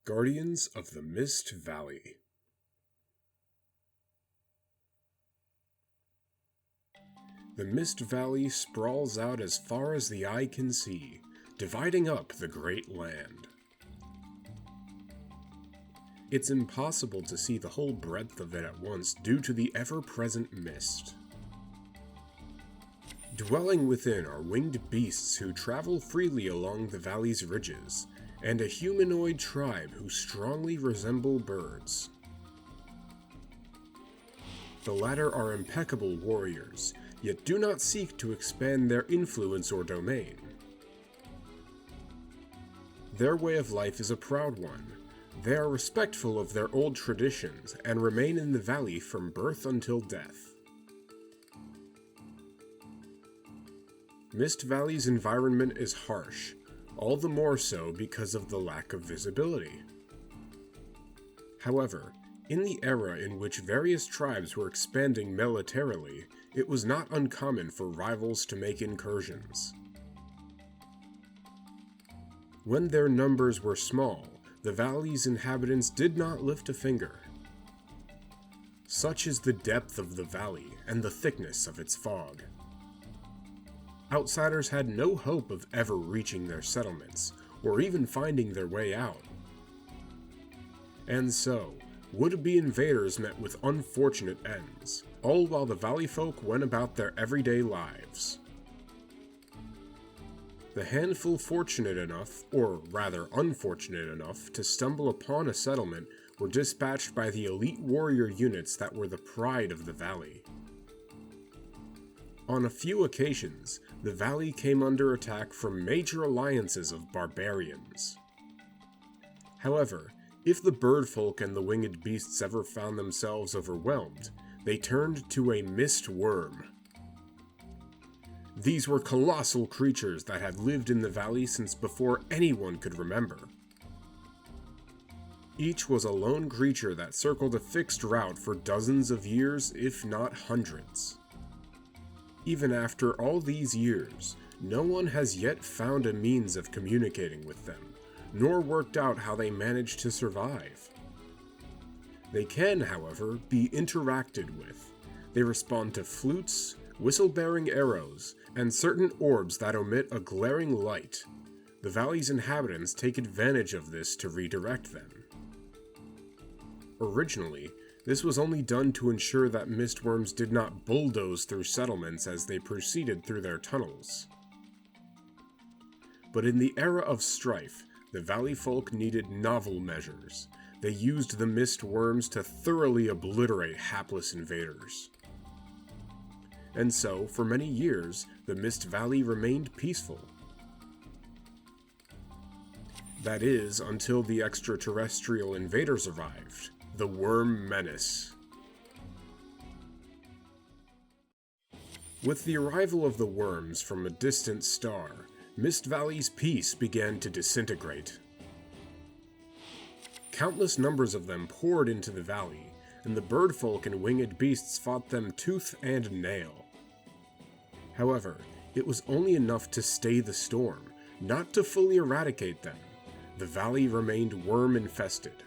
Guardians of the Mist Valley. The Mist Valley sprawls out as far as the eye can see, dividing up the great land. It's impossible to see the whole breadth of it at once due to the ever-present mist. Dwelling within are winged beasts who travel freely along the valley's ridges, and a humanoid tribe who strongly resemble birds. The latter are impeccable warriors, yet do not seek to expand their influence or domain. Their way of life is a proud one. They are respectful of their old traditions and remain in the valley from birth until death. Mist Valley's environment is harsh, all the more so because of the lack of visibility. However, in the era in which various tribes were expanding militarily, it was not uncommon for rivals to make incursions. When their numbers were small, the valley's inhabitants did not lift a finger. Such is the depth of the valley and the thickness of its fog. Outsiders had no hope of ever reaching their settlements, or even finding their way out. And so, would-be invaders met with unfortunate ends, all while the valley folk went about their everyday lives. The handful fortunate enough, or rather unfortunate enough, to stumble upon a settlement were dispatched by the elite warrior units that were the pride of the valley. On a few occasions, the valley came under attack from major alliances of barbarians. However, if the birdfolk and the winged beasts ever found themselves overwhelmed, they turned to a mist worm. These were colossal creatures that had lived in the valley since before anyone could remember. Each was a lone creature that circled a fixed route for dozens of years, if not hundreds. Even after all these years, no one has yet found a means of communicating with them, nor worked out how they managed to survive. They can, however, be interacted with. They respond to flutes, whistle-bearing arrows, and certain orbs that emit a glaring light. The valley's inhabitants take advantage of this to redirect them. Originally, this was only done to ensure that mistworms did not bulldoze through settlements as they proceeded through their tunnels. But in the era of strife, the valley folk needed novel measures. They used the mistworms to thoroughly obliterate hapless invaders. And so, for many years, the Mist Valley remained peaceful. That is, until the extraterrestrial invaders arrived. The Worm Menace. With the arrival of the worms from a distant star, Mist Valley's peace began to disintegrate. Countless numbers of them poured into the valley, and the birdfolk and winged beasts fought them tooth and nail. However, it was only enough to stay the storm, not to fully eradicate them. The valley remained worm-infested.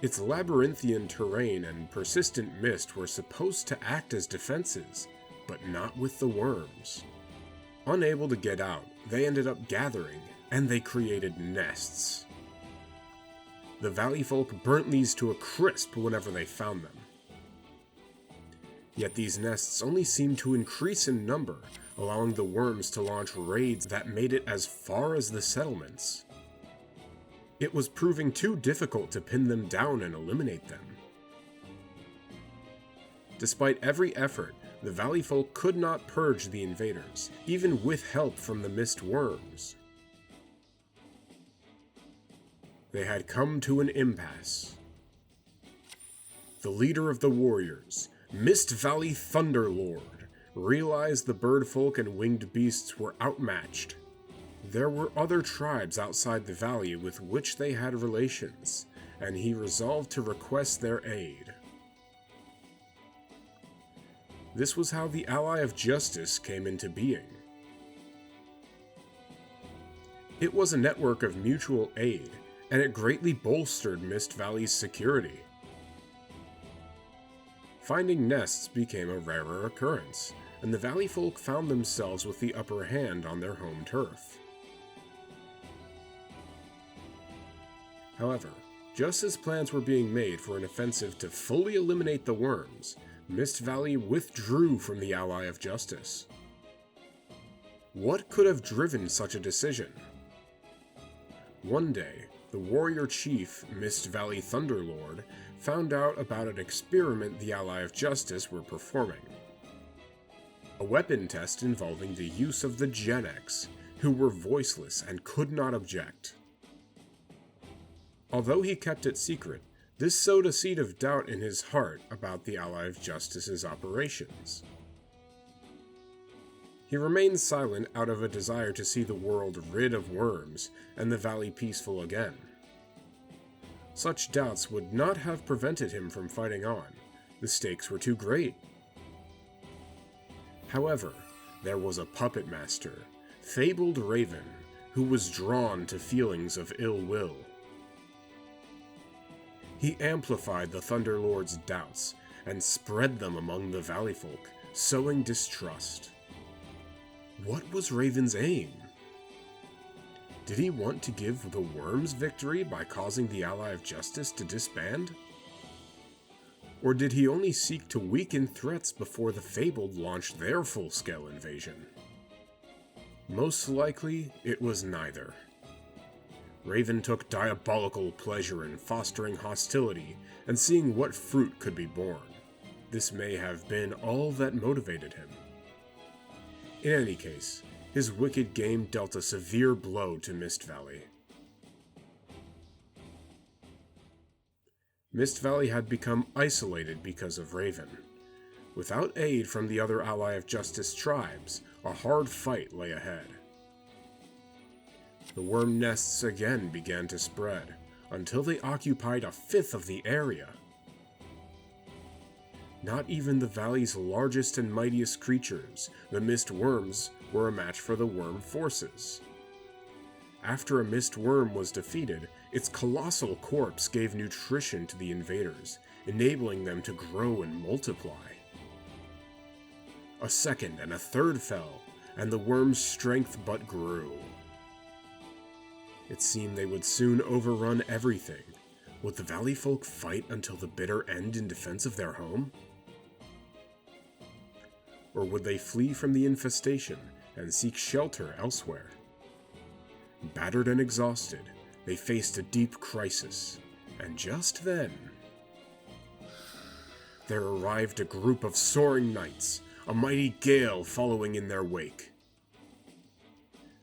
Its labyrinthian terrain and persistent mist were supposed to act as defenses, but not with the worms. Unable to get out, they ended up gathering, and they created nests. The valley folk burnt these to a crisp whenever they found them. Yet these nests only seemed to increase in number, allowing the worms to launch raids that made it as far as the settlements. It was proving too difficult to pin them down and eliminate them. Despite every effort, the valley folk could not purge the invaders, even with help from the mist worms. They had come to an impasse. The leader of the warriors, Mist Valley Thunderlord, realized the birdfolk and winged beasts were outmatched. There were other tribes outside the valley with which they had relations, and he resolved to request their aid. This was how the Ally of Justice came into being. It was a network of mutual aid, and it greatly bolstered Mist Valley's security. Finding nests became a rarer occurrence, and the Valley folk found themselves with the upper hand on their home turf. However, just as plans were being made for an offensive to fully eliminate the worms, Mist Valley withdrew from the Ally of Justice. What could have driven such a decision? One day, the warrior chief, Mist Valley Thunderlord, found out about an experiment the Ally of Justice were performing. A weapon test involving the use of the Gen X, who were voiceless and could not object. Although he kept it secret, this sowed a seed of doubt in his heart about the Ally of Justice's operations. He remained silent out of a desire to see the world rid of worms and the valley peaceful again. Such doubts would not have prevented him from fighting on. The stakes were too great. However, there was a puppet master, fabled Raven, who was drawn to feelings of ill will. He amplified the Thunderlord's doubts and spread them among the valley folk, sowing distrust. What was Raven's aim? Did he want to give the worms victory by causing the Ally of Justice to disband? Or did he only seek to weaken threats before the Fabled launched their full-scale invasion? Most likely, it was neither. Raven took diabolical pleasure in fostering hostility and seeing what fruit could be born. This may have been all that motivated him. In any case, his wicked game dealt a severe blow to Mist Valley. Mist Valley had become isolated because of Raven. Without aid from the other Ally of Justice tribes, a hard fight lay ahead. The worm nests again began to spread, until they occupied a fifth of the area. Not even the valley's largest and mightiest creatures, the mist worms, were a match for the worm forces. After a mist worm was defeated, its colossal corpse gave nutrition to the invaders, enabling them to grow and multiply. A second and a third fell, and the worm's strength but grew. It seemed they would soon overrun everything. Would the valley folk fight until the bitter end in defense of their home? Or would they flee from the infestation and seek shelter elsewhere? Battered and exhausted, they faced a deep crisis, and just then, there arrived a group of soaring knights, a mighty gale following in their wake.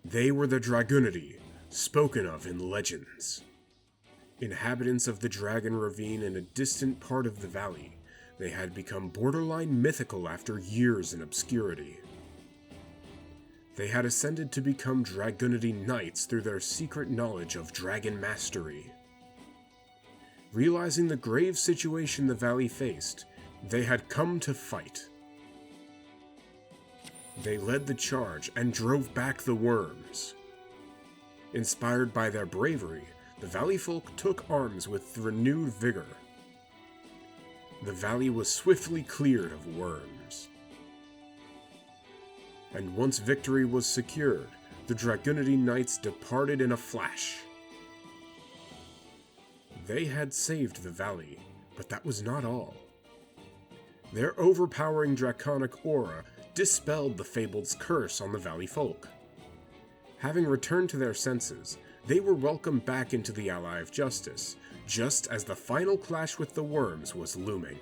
They were the Dragunity, spoken of in legends. Inhabitants of the Dragon Ravine in a distant part of the valley, they had become borderline mythical after years in obscurity. They had ascended to become Dragunity knights through their secret knowledge of dragon mastery. Realizing the grave situation the valley faced, they had come to fight. They led the charge and drove back the worms. Inspired by their bravery, the valley folk took arms with renewed vigor. The valley was swiftly cleared of worms. And once victory was secured, the Dragunity Knights departed in a flash. They had saved the valley, but that was not all. Their overpowering draconic aura dispelled the Fabled's curse on the valley folk. Having returned to their senses, they were welcomed back into the Ally of Justice, just as the final clash with the worms was looming.